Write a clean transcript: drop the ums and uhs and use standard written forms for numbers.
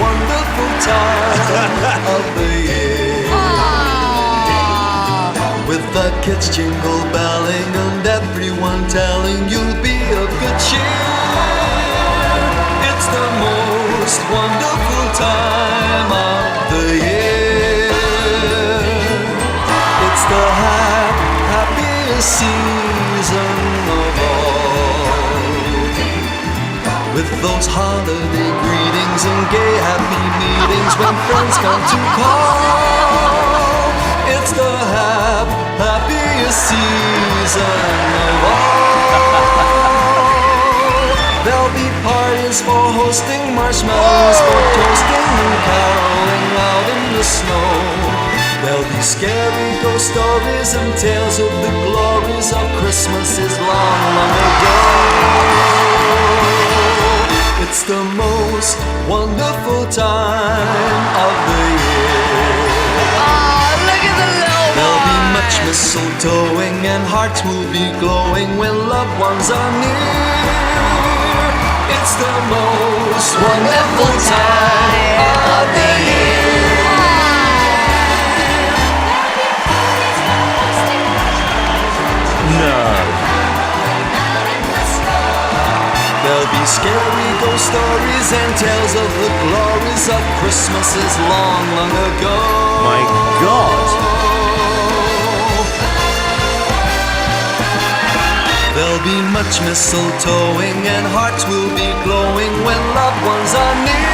wonderful time of the year. With the kids jingle belling and everyone telling you'll be of good cheer. It's the most wonderful time of the year. It's the happiest season of all. With those holiday greetings and gay happy meetings when friends come to call. It's the happiest season of all. There'll be parties for hosting, marshmallows for toasting and caroling out in the snow. There'll be scary ghost stories and tales of the glories of Christmases long, long ago. It's the most wonderful time of the year. Look at the little There'll be boy. much mistletoeing and hearts will be glowing when loved ones are near. It's the most wonderful time of the year. No. There'll be scary ghost stories and tales of the glories of Christmases long, long ago. My God. There'll be much mistletoeing and hearts will be glowing when loved ones are near.